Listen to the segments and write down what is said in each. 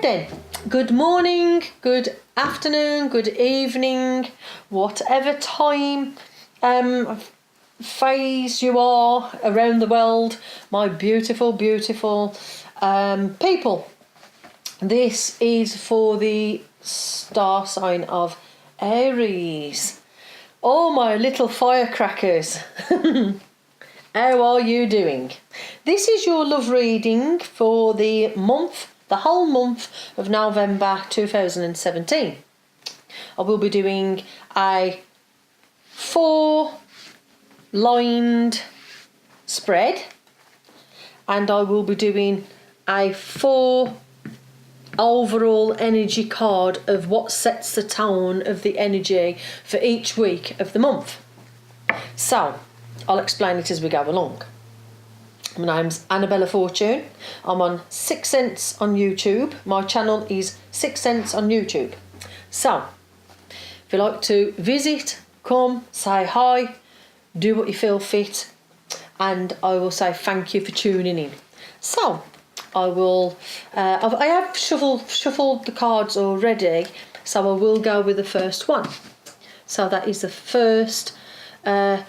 then, good morning, good afternoon, good evening, whatever time phase you are around the world, my beautiful, beautiful people. This is for the star sign of Aries. Oh, my little firecrackers. How are you doing? This is your love reading for the whole month of November 2017. I will be doing a 4-lined spread, and I will be doing a 4 overall energy card of what sets the tone of the energy for each week of the month. So I'll explain it as we go along. My name's Annabella Fortune. I'm on 6 Cents on YouTube. My channel is 6 Cents on YouTube. So if you like to visit, come, say hi, do what you feel fit, and I will say thank you for tuning in. So I have shuffled the cards already, so I will go with the first one. So that is the first, that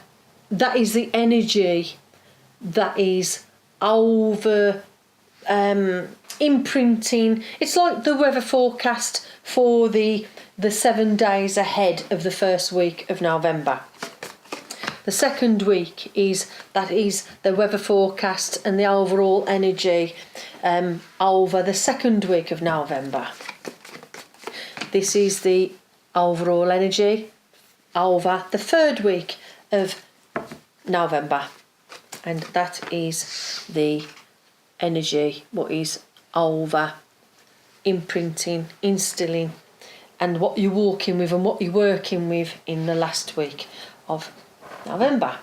is the energy that is over imprinting. It's like the weather forecast for the 7 days ahead of the first week of November. The second week is the weather forecast and the overall energy over the second week of November. This is the overall energy over the third week of November, and that is the energy what is over imprinting, instilling, and what you're walking with and what you're working with in the last week of November.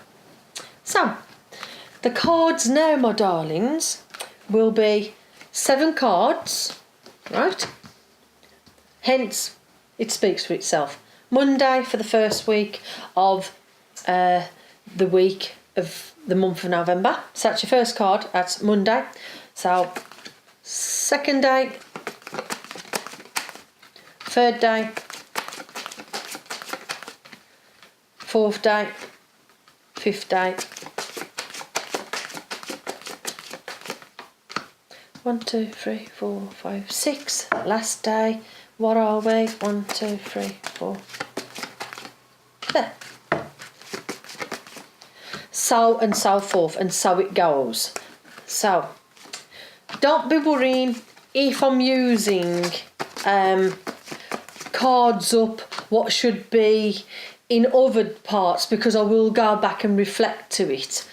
So the cards now, my darlings, will be 7 cards, right? Hence it speaks for itself. Monday for the first week of the week of the month of November. So that's your first card, that's Monday. So second day, third day, fourth day, fifth day, 1, 2, 3, 4, 5, 6. Last day, what are we? 1, 2, 3, 4. There. So and so forth, and so it goes. So don't be worrying if I'm using cards up what should be in other parts, because I will go back and reflect to it.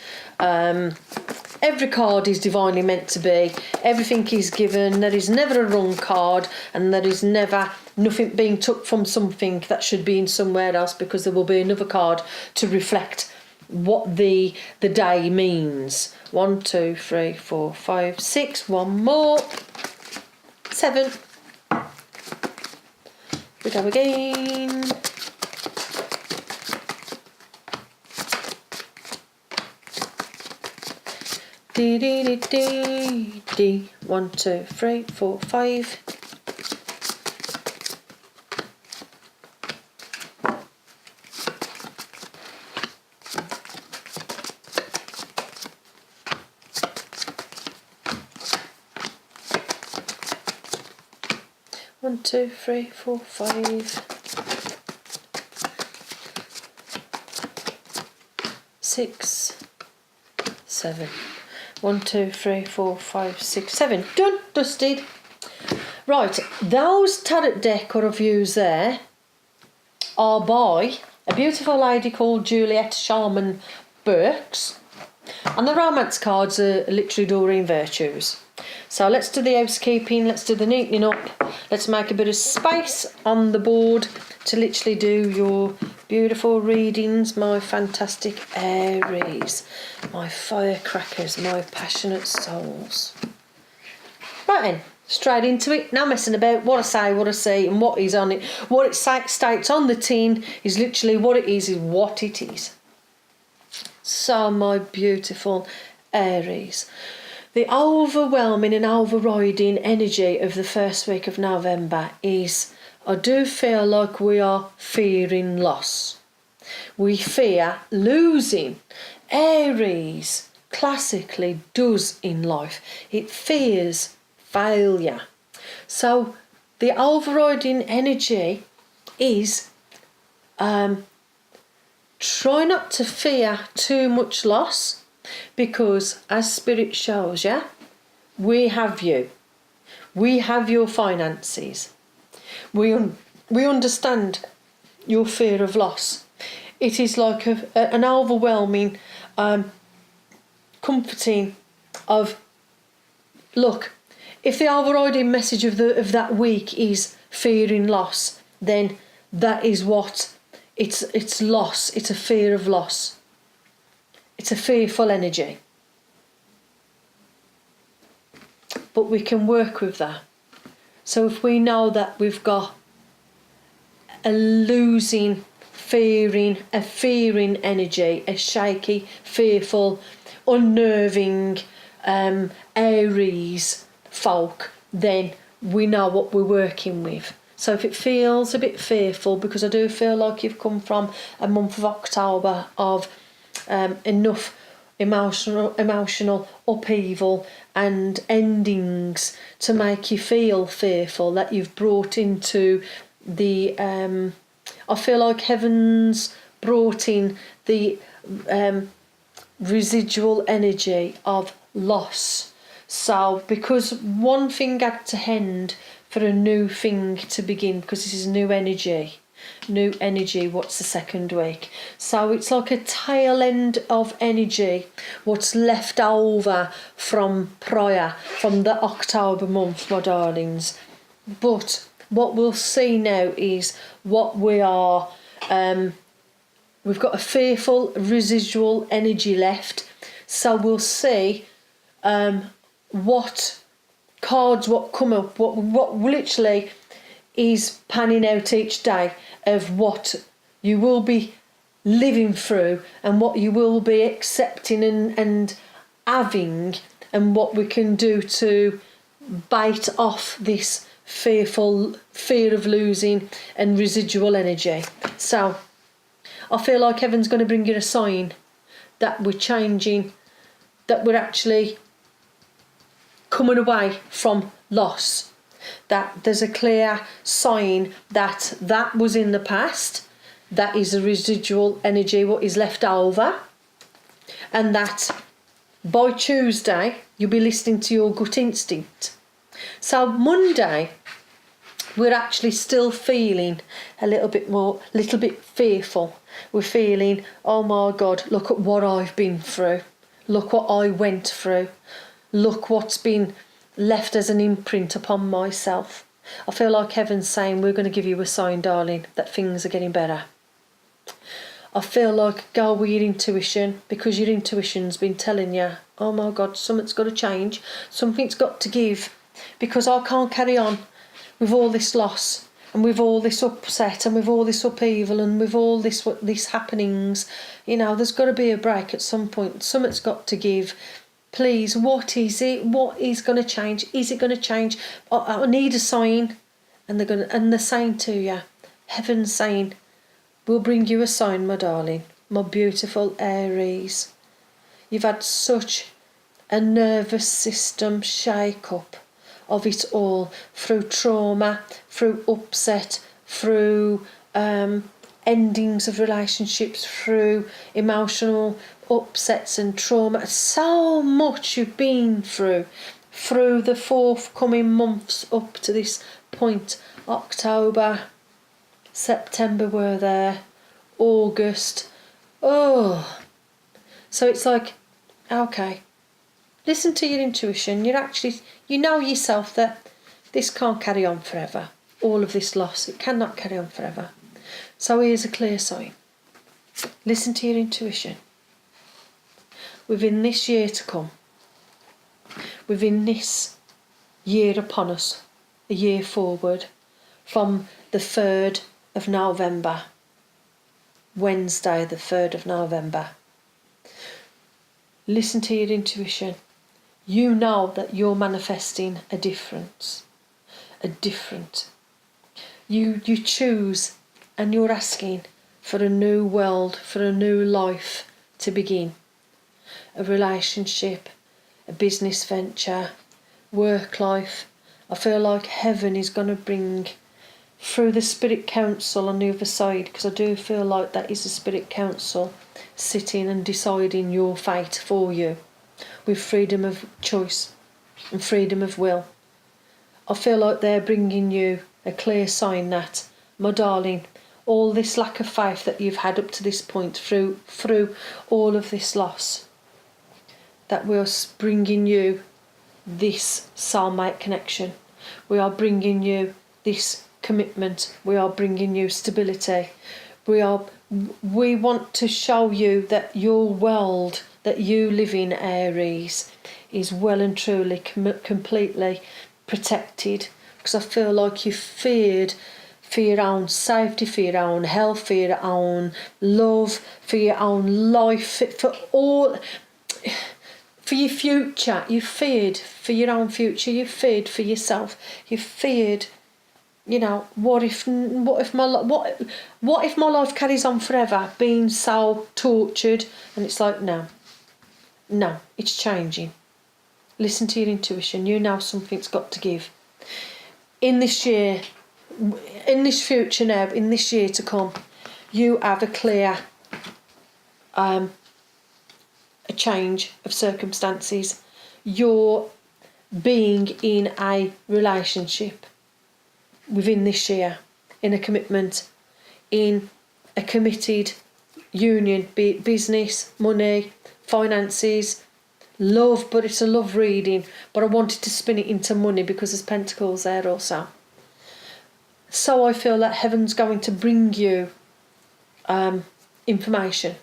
Every card is divinely meant to be. Everything is given. There is never a wrong card, and there is never nothing being took from something that should be in somewhere else, because there will be another card to reflect what the day means. 1, 2, 3, 4, 5, 6. One more. 7. We go again. D D D D D. 1, 2, 3, 4, 5. One, 2, 3, 4, 5, 6, 7. 1, 2, 3, 4, 5, 6, 7. Done, dusted. Right, those tarot deck I've used there are by a beautiful lady called Juliet Sharman Burks, and the romance cards are literally Doreen Virtues. So let's do the housekeeping, let's do the neatening up, let's make a bit of space on the board to literally do your beautiful readings, my fantastic Aries, my firecrackers, my passionate souls. Right then, straight into it, no messing about. What I say, what I see, and what is on it. What it states on the tin is literally what it is what it is. So my beautiful Aries, The overwhelming and overriding energy of the first week of November is, I do feel like we are fearing loss. We fear losing. Aries classically does in life. It fears failure. So the overriding energy is try not to fear too much loss, because as Spirit shows you, we have you. We have your finances. We understand your fear of loss. It is like an overwhelming, comforting of, look, if the overriding message of that week is fearing loss, then that is what it's loss. It's a fear of loss. It's a fearful energy. But we can work with that. So if we know that we've got a losing, fearing energy, a shaky, fearful, unnerving Aries folk, then we know what we're working with. So if it feels a bit fearful, because I do feel like you've come from a month of October of enough emotional upheaval and endings to make you feel fearful, that you've brought into the I feel like heaven's brought in the residual energy of loss. So because one thing had to end for a new thing to begin, because this is new energy, what's the second week? So it's like a tail end of energy, what's left over from the October month, my darlings. But what we'll see now is what we are, we've got a fearful residual energy left. So we'll see what cards, what come up, what literally is panning out each day of what you will be living through and what you will be accepting and having, and what we can do to bite off this fear of losing and residual energy. So I feel like heaven's going to bring you a sign that we're changing, that we're actually coming away from loss, that there's a clear sign that was in the past, that is a residual energy, what is left over, and that by Tuesday you'll be listening to your gut instinct. So Monday we're actually still feeling a little bit fearful. We're feeling, oh my God, look at what I've been through, look what I went through, look what's been left as an imprint upon myself. I feel like heaven's saying, we're going to give you a sign, darling, that things are getting better. I feel like go with your intuition, because your intuition's been telling you, oh my God, something's got to change, something's got to give, because I can't carry on with all this loss and with all this upset and with all this upheaval and with all these happenings. You know, there's got to be a break at some point. Something's got to give. Please, what is it? What is going to change? Is it going to change? I need a sign. And they're saying to you, heaven's saying, we'll bring you a sign, my darling, my beautiful Aries. You've had such a nervous system shake-up of it all, through trauma, through upset, through endings of relationships, through emotional upsets and trauma. So much you've been through the forthcoming months up to this point. October, September were there, August. Oh, so it's like, okay, listen to your intuition. You know yourself that this can't carry on forever. All of this loss, it cannot carry on forever. So here's a clear sign. Listen to your intuition. Within this year to come, within this year upon us, a year forward, from the 3rd of November, Wednesday the 3rd of November, listen to your intuition. you know that you're manifesting a different. You choose, and you're asking for a new world, for a new life to begin. A relationship, a business venture, work life. I feel like heaven is going to bring through the spirit council on the other side, because I do feel like that is the spirit council sitting and deciding your fate for you with freedom of choice and freedom of will. I feel like they're bringing you a clear sign that, my darling, all this lack of faith that you've had up to this point through all of this loss, that we're bringing you this soulmate connection. We are bringing you this commitment. We are bringing you stability. We want to show you that your world that you live in, Aries, is well and truly completely protected, because I feel like you feared for your own safety, for your own health, for your own love, for your own life, for your future. You feared for your own future. You feared for yourself. You feared, what if my life carries on forever, being so tortured? And it's like, no, it's changing. Listen to your intuition. You know something's got to give. In this year, in this future now, in this year to come, you have a clear a change of circumstances. You're being in a relationship within this year, in a commitment, in a committed union, be it business, money, finances, love, but it's a love reading, but I wanted to spin it into money because there's pentacles there also. So I feel that heaven's going to bring you information,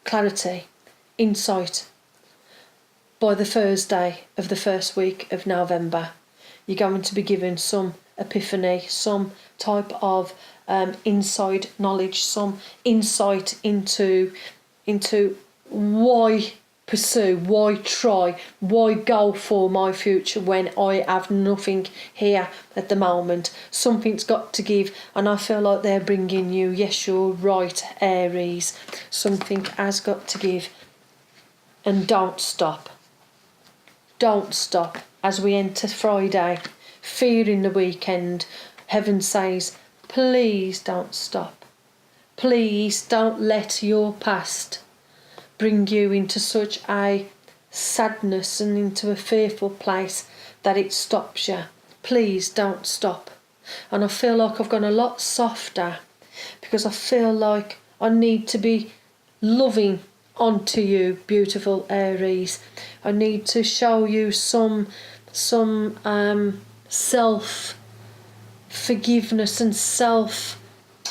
clarity, insight by the Thursday of the first week of November. You're going to be given some epiphany, some type of inside knowledge, some insight into why pursue, why try, why go for my future when I have nothing here at the moment. Something's got to give, and I feel like they're bringing you, yes, you're right, Aries, something has got to give. And don't stop as we enter Friday, fearing the weekend. Heaven says, please don't stop. Please don't let your past bring you into such a sadness and into a fearful place that it stops you. Please don't stop. And I feel like I've gone a lot softer, because I feel like I need to be loving onto you, beautiful Aries. I need to show you some self forgiveness and self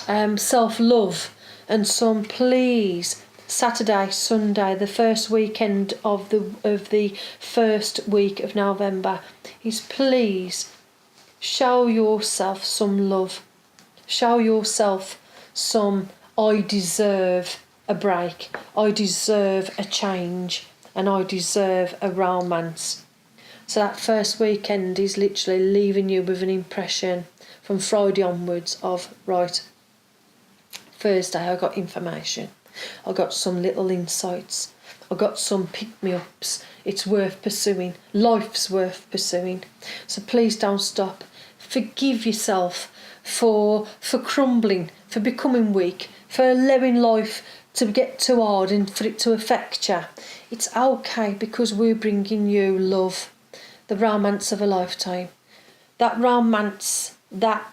love, and some, please, Saturday, Sunday, the first weekend of the first week of November, is please show yourself some love. Show yourself some, I deserve a break, I deserve a change, and I deserve a romance. So that first weekend is literally leaving you with an impression from Friday onwards of, right, Thursday I got information, I got some little insights, I got some pick-me-ups. It's worth pursuing. Life's worth pursuing. So please don't stop. Forgive yourself for crumbling, for becoming weak, for allowing life to get too hard and for it to affect you. It's okay, because we're bringing you love, the romance of a lifetime. That romance, that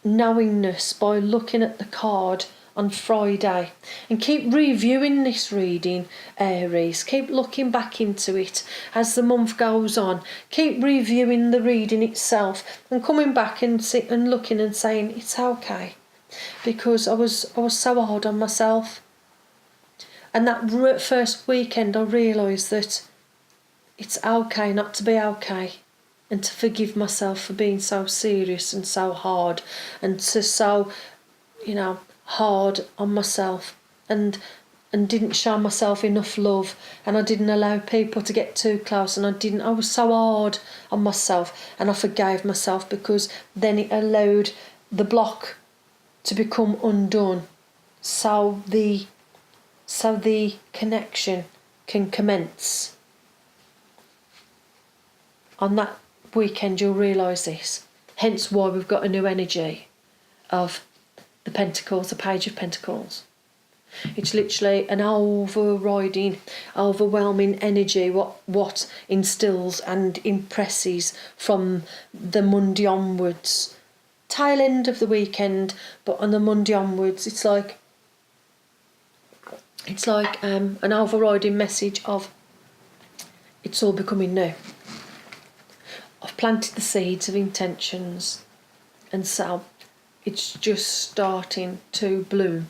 knowingness by looking at the card on Friday. And keep reviewing this reading, Aries. Keep looking back into it as the month goes on. Keep reviewing the reading itself and coming back and looking and saying, it's okay. Because I was so hard on myself. And that first weekend I realised that it's okay not to be okay, and to forgive myself for being so serious and so hard, and to hard on myself. And and didn't show myself enough love, and I didn't allow people to get too close, and I was so hard on myself, and I forgave myself, because then it allowed the block to become undone, so the connection can commence. On that weekend you'll realise this, hence why we've got a new energy of the Pentacles, the Page of Pentacles. It's literally an overriding, overwhelming energy what instills and impresses from the Monday onwards, tail end of the weekend, but on the Monday onwards it's like an overriding message of it's all becoming new. I've planted the seeds of intentions, and so it's just starting to bloom.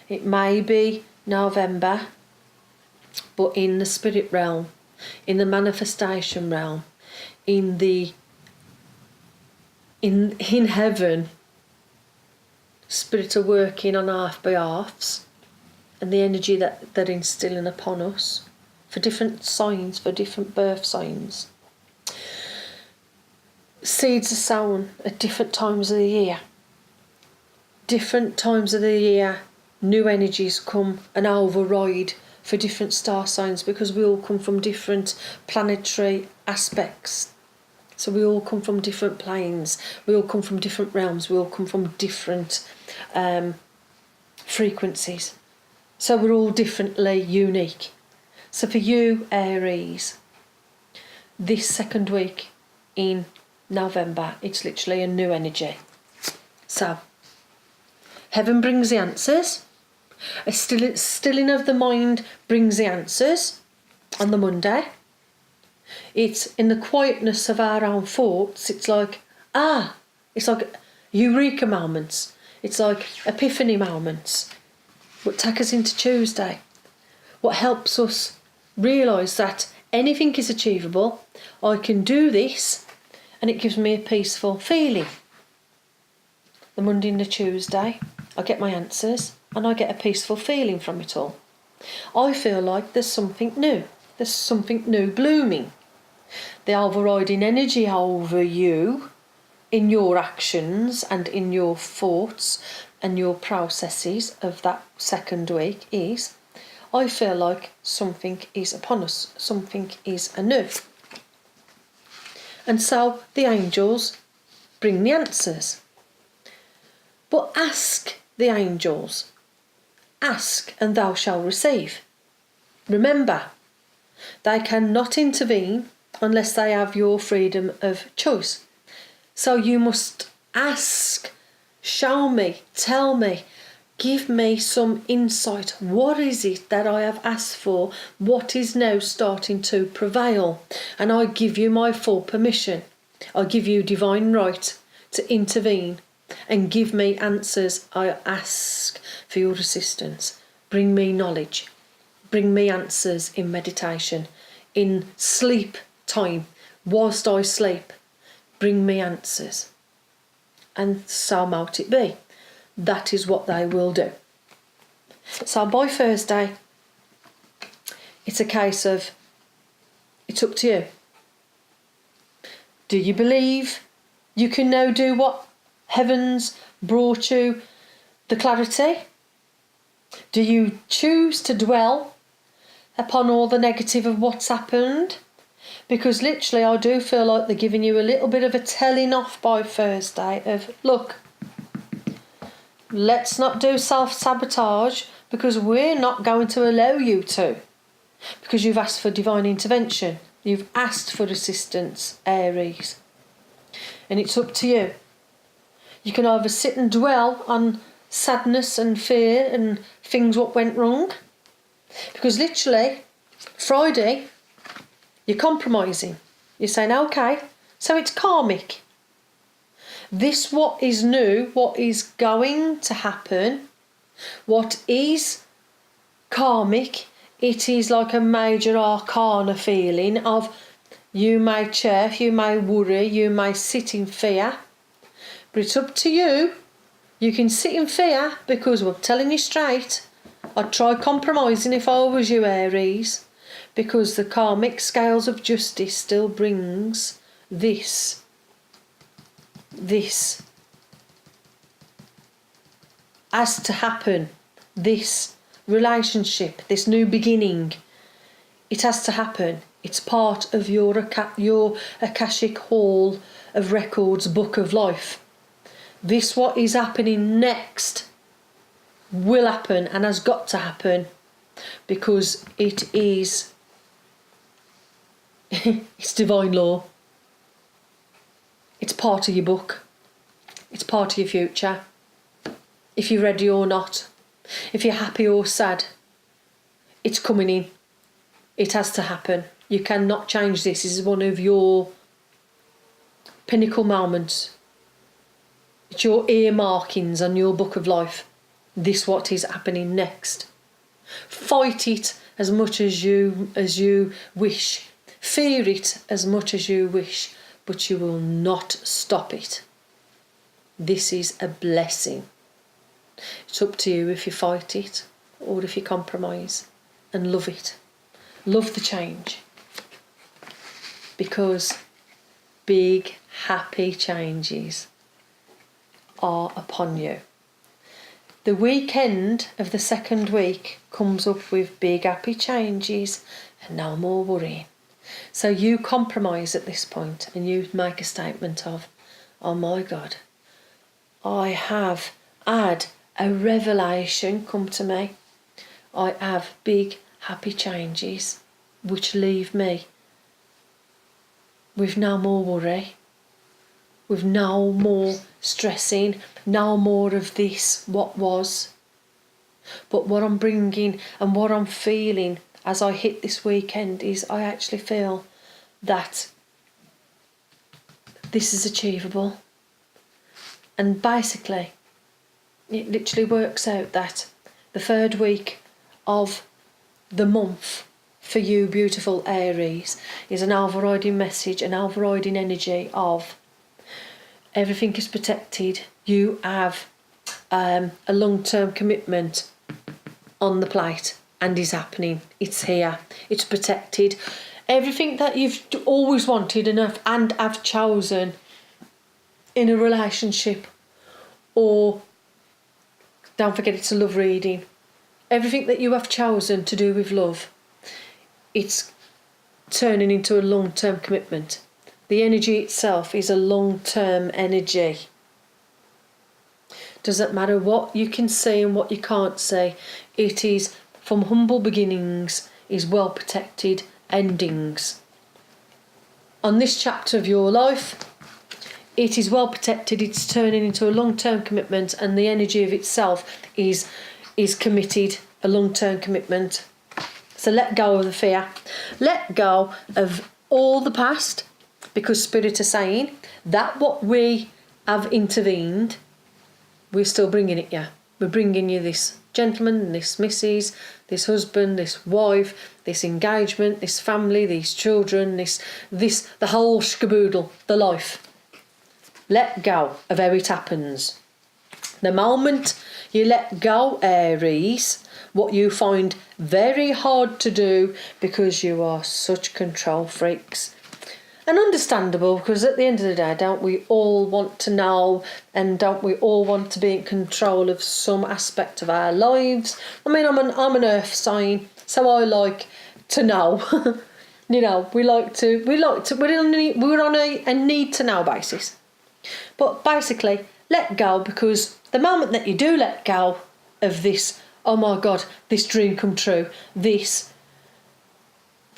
It may be November, but in the spirit realm, in the manifestation realm, in heaven, spirits are working on half by halves, and the energy that they're instilling upon us for different signs, for different birth signs. Seeds are sown at different times of the year. Different times of the year, new energies come and override for different star signs, because we all come from different planetary aspects. So we all come from different planes, we all come from different realms, we all come from different frequencies. So we're all differently unique. So for you, Aries, this second week in November, it's literally a new energy. So heaven brings the answers. A stilling of the mind brings the answers on the Monday. It's in the quietness of our own thoughts. It's like eureka moments. It's like epiphany moments. What take us into Tuesday. What helps us realise that anything is achievable. I can do this, and it gives me a peaceful feeling. The Monday and the Tuesday, I get my answers, and I get a peaceful feeling from it all. I feel like there's something new. There's something new blooming. The overriding energy over you in your actions and in your thoughts and your processes of that second week is, I feel like something is upon us. Something is anew. And so the angels bring the answers. But ask the angels. Ask and thou shalt receive. Remember, they cannot intervene unless they have your freedom of choice. So you must ask, show me, tell me, give me some insight. What is it that I have asked for? What is now starting to prevail? And I give you my full permission. I give you divine right to intervene and give me answers. I ask for your assistance. Bring me knowledge. Bring me answers in meditation, in sleep time, whilst I sleep. Bring me answers. And so might it be. That is what they will do. So by Thursday, it's a case of, it's up to you. Do you believe you can now do what heaven's brought you the clarity? Do you choose to dwell upon all the negative of what's happened? Because literally I do feel like they're giving you a little bit of a telling off by Thursday of, look, let's not do self-sabotage, because we're not going to allow you to. Because you've asked for divine intervention. You've asked for assistance, Aries. And it's up to you. You can either sit and dwell on sadness and fear and things what went wrong. Because literally, Friday, you're compromising. You're saying, okay, so it's karmic. This what is new, what is going to happen, what is karmic, it is like a major arcana feeling of you may chafe, you may worry, you may sit in fear, but it's up to you. You can sit in fear because we're telling you straight, I'd try compromising if I was you, Aries, because the karmic scales of justice still brings this has to happen. This relationship, this new beginning, it has to happen. It's part of your Akashic Hall of Records book of life. This, what is happening next, will happen and has got to happen, because it is it's divine law. It's part of your book. It's part of your future. If you're ready or not, if you're happy or sad, it's coming in. It has to happen. You cannot change this. This is one of your pinnacle moments. It's your earmarkings on your book of life. This what is happening next. Fight it as much as you wish. Fear it as much as you wish, but you will not stop it. This is a blessing. It's up to you if you fight it or if you compromise, and love it. Love the change, because big happy changes are upon you. The weekend of the second week comes up with big happy changes and no more worrying. So you compromise at this point and you make a statement of, oh my God, I have had a revelation come to me. I have big happy changes which leave me with no more worry, with no more stressing, no more of this, what was. But what I'm bringing and what I'm feeling as I hit this weekend is I actually feel that this is achievable. And basically, it literally works out that the third week of the month for you, beautiful Aries, is an overriding message, an overriding energy of everything is protected. You have a long-term commitment on the plate and is happening. It's here. It's protected. Everything that you've always wanted and have chosen in a relationship, or don't forget it's a love reading. Everything that you have chosen to do with love, it's turning into a long-term commitment. The energy itself is a long-term energy. Doesn't matter what you can see and what you can't see. It is from humble beginnings, is well protected endings. On this chapter of your life, it is well protected, it's turning into a long-term commitment, and the energy of itself is committed, a long-term commitment. So let go of the fear. Let go of all the past, because Spirit is saying that what we have intervened, we're still bringing it, yeah. We're bringing you this gentleman, this missus, this husband, this wife, this engagement, this family, these children, this the whole shkaboodle, the life. Let go of how it happens. The moment you let go, Aries, what you find very hard to do, because you are such control freaks. And understandable, because at the end of the day, don't we all want to know, and don't we all want to be in control of some aspect of our lives? I mean, I'm an earth sign, so I like to know. You know, we're on a need to know basis. But basically, let go, because the moment that you do let go of this, oh my God, this dream come true, then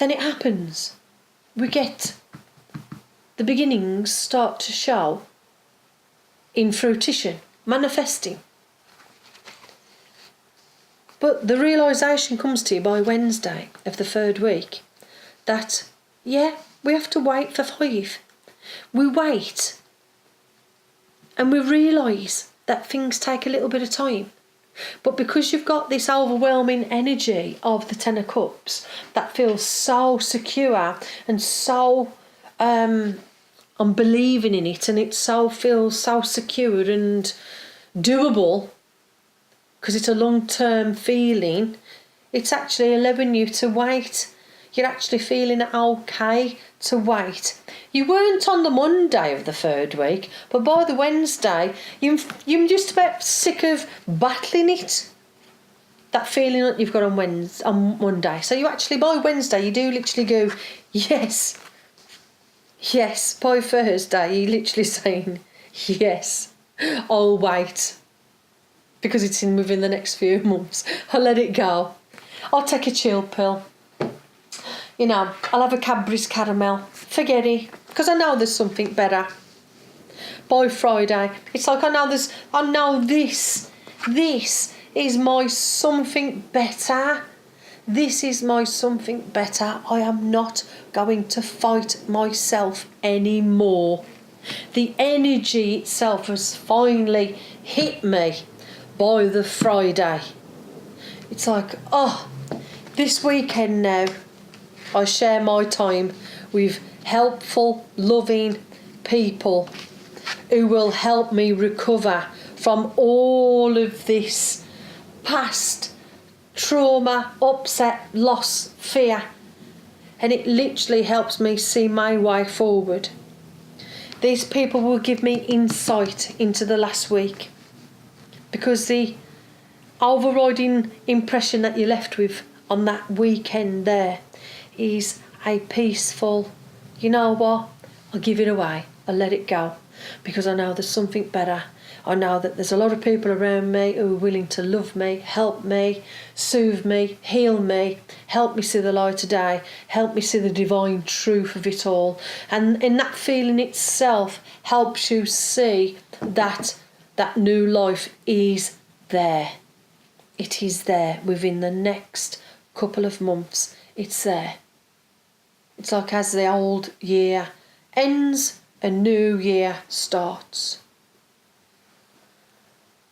it happens. We get the beginnings start to show in fruition, manifesting. But the realisation comes to you by Wednesday of the third week that, yeah, we have to wait for 5. We wait and we realise that things take a little bit of time. But because you've got this overwhelming energy of the Ten of Cups that feels so secure and so I'm believing in it, and it feels so secure and doable, because it's a long-term feeling, it's actually allowing you to wait. You're actually feeling okay to wait. You weren't on the Monday of the third week, but by the Wednesday, you're just about sick of battling it. That feeling that you've got on Monday. So you actually, by Wednesday, you do literally go, yes. Yes, by Thursday, you're literally saying, yes, I'll wait. Because it's within the next few months. I'll let it go. I'll take a chill pill. You know, I'll have a Cadbury's caramel. Forget it. Because I know there's something better. By Friday, it's like I know this is my something better. This is my something better. I am not going to fight myself anymore. The energy itself has finally hit me by the Friday. It's like, oh, this weekend now, I share my time with helpful, loving people who will help me recover from all of this past trauma, upset, loss, fear. And it literally helps me see my way forward. These people will give me insight into the last week. Because the overriding impression that you're left with on that weekend there is a peaceful, you know what, I'll give it away, I'll let it go, because I know there's something better. I know that there's a lot of people around me who are willing to love me, help me, soothe me, heal me, help me see the light today, help me see the divine truth of it all. And in that feeling itself helps you see that that new life is there. It is there within the next couple of months. It's there. It's like as the old year ends, a new year starts.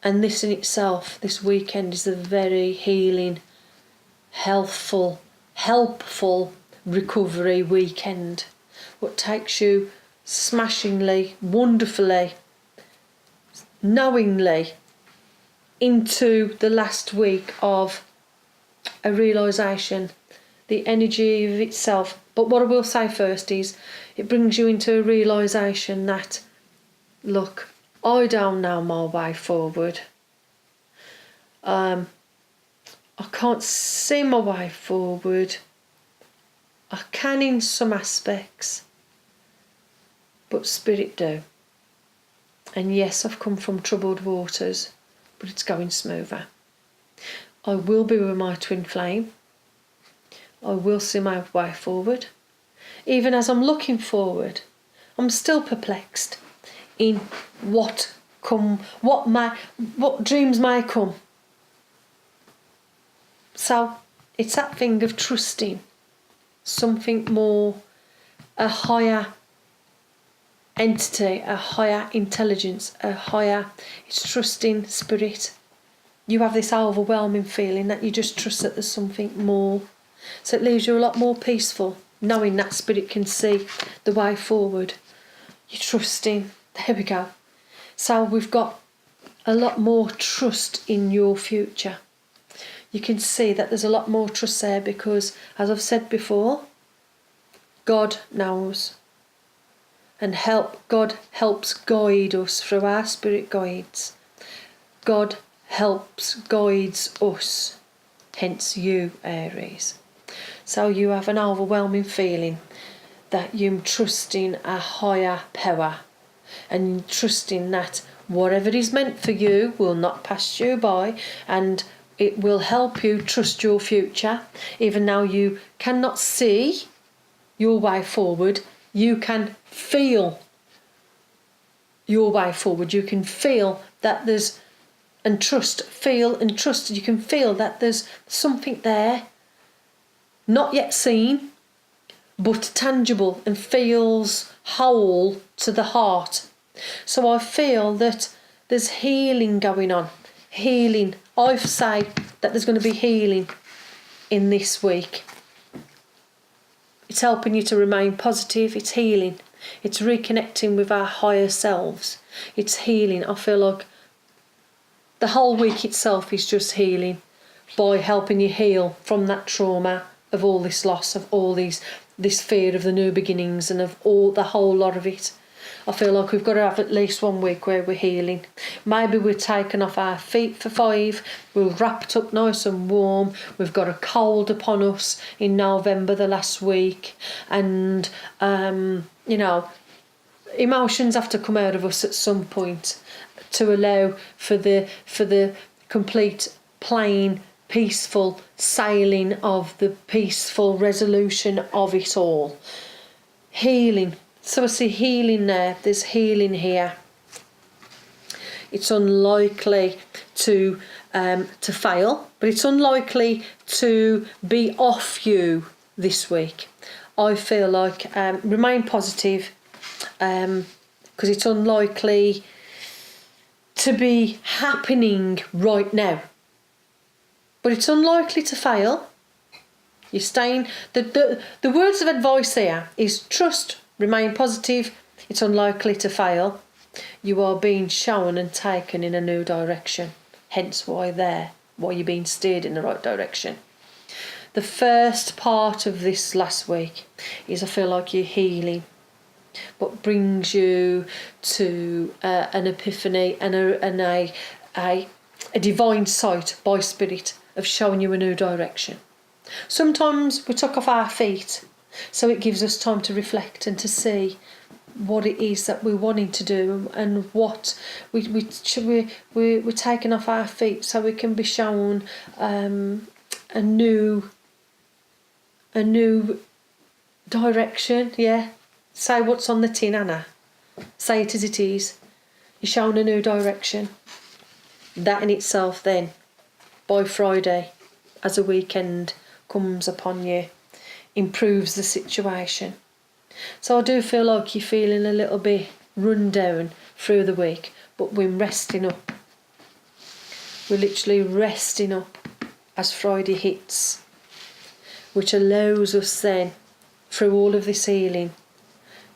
And this in itself, this weekend, is a very healing, helpful recovery weekend. What takes you smashingly, wonderfully, knowingly into the last week of a realisation, the energy of itself. But what I will say first is it brings you into a realisation that, look, I don't know my way forward. I can't see my way forward. I can in some aspects, but spirit do. And yes, I've come from troubled waters, but it's going smoother. I will be with my twin flame. I will see my way forward. Even as I'm looking forward, I'm still perplexed in what dreams may come. So it's that thing of trusting something more, a higher entity, a higher intelligence, it's trusting spirit. You have this overwhelming feeling that you just trust that there's something more. So it leaves you a lot more peaceful, knowing that spirit can see the way forward. You're trusting. There we go. So we've got a lot more trust in your future. You can see that there's a lot more trust there because, as I've said before, God knows. And God helps guide us through our spirit guides. God guides us, hence you, Aries. So you have an overwhelming feeling that you're trusting a higher power and trusting that whatever is meant for you will not pass you by, and it will help you trust your future. Even though you cannot see your way forward, you can feel your way forward. You can feel that there's, and trust, you can feel that there's something there, not yet seen, but tangible and feels whole to the heart. So I feel that there's healing going on. Healing. I say that there's going to be healing in this week. It's helping you to remain positive. It's healing. It's reconnecting with our higher selves. It's healing. I feel like the whole week itself is just healing, by helping you heal from that trauma of all this loss, of all this fear of the new beginnings, and of all the whole lot of it. I feel like we've got to have at least 1 week where we're healing. Maybe we're taking off our feet for 5. We're wrapped up nice and warm. We've got a cold upon us in November the last week. And, you know, emotions have to come out of us at some point to allow for the complete, plain, peaceful sailing of the peaceful resolution of it all. Healing. So I see healing there. There's healing here. It's unlikely to fail, but it's unlikely to be off you this week. I feel like remain positive, because it's unlikely to be happening right now. But it's unlikely to fail. You're staying. The words of advice here is trust, remain positive. It's unlikely to fail. You are being shown and taken in a new direction. Hence why you're being steered in the right direction. The first part of this last week is, I feel like you're healing. What brings you to an epiphany and a divine sight by spirit of showing you a new direction. Sometimes we took off our feet, so it gives us time to reflect and to see what it is that we're wanting to do, and what we're taking off our feet so we can be shown a new direction. Yeah. Say what's on the tin, Anna. Say it as it is. You're shown a new direction. That in itself then, by Friday, as a weekend comes upon you, improves the situation. So I do feel like you're feeling a little bit run down through the week, but we're resting up. We're literally resting up as Friday hits, which allows us then, through all of this healing,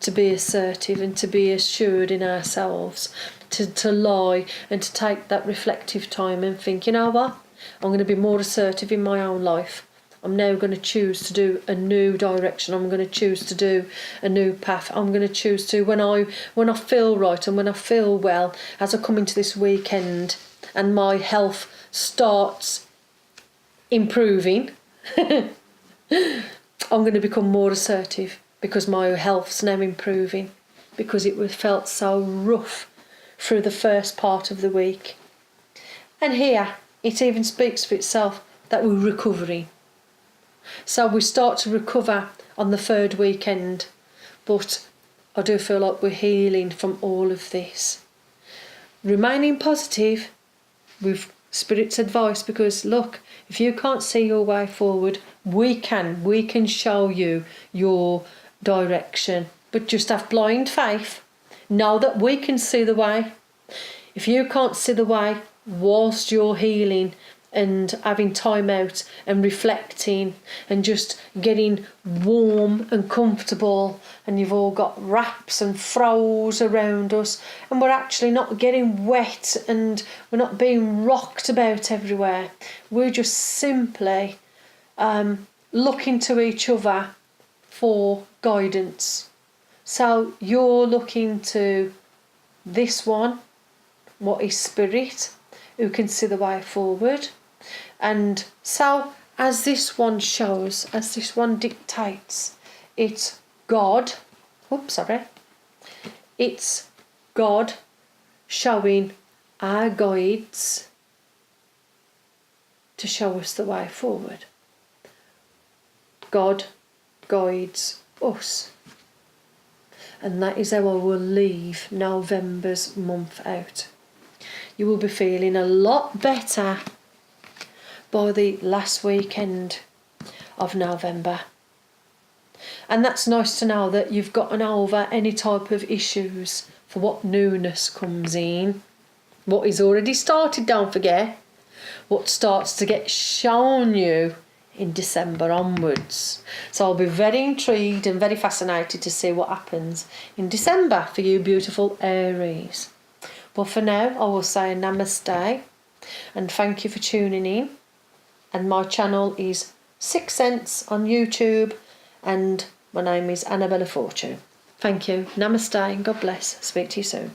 to be assertive and to be assured in ourselves, to lie and to take that reflective time and think, you know what, I'm going to be more assertive in my own life. I'm now going to choose to do a new direction. I'm going to choose to do a new path. I'm going to choose to, when I feel right and when I feel well, as I come into this weekend and my health starts improving, I'm going to become more assertive, because my health's now improving, because it was felt so rough through the first part of the week. And here it even speaks for itself that we're recovering. So we start to recover on the 3rd weekend, but I do feel like we're healing from all of this. Remaining positive with Spirit's advice, because look, if you can't see your way forward, we can show you your direction, but just have blind faith. Know that we can see the way. If you can't see the way whilst you're healing and having time out and reflecting and just getting warm and comfortable, and you've all got wraps and throws around us, and we're actually not getting wet and we're not being rocked about everywhere, we're just simply looking to each other for guidance. So you're looking to this one, what is Spirit, who can see the way forward. And so as this one shows, as this one dictates, it's God, it's God showing our guides to show us the way forward. God guides us. And that is how I will leave November's month out. You will be feeling a lot better by the last weekend of November. And that's nice to know that you've gotten over any type of issues for what newness comes in. What is already started, don't forget. What starts to get shown you in December onwards. So I'll be very intrigued and very fascinated to see what happens in December for you beautiful Aries. But for now, I will say namaste And thank you for tuning in. And my channel is 6 Cents on YouTube, and my name is Annabella Fortune. Thank you. Namaste and God bless. Speak to you soon.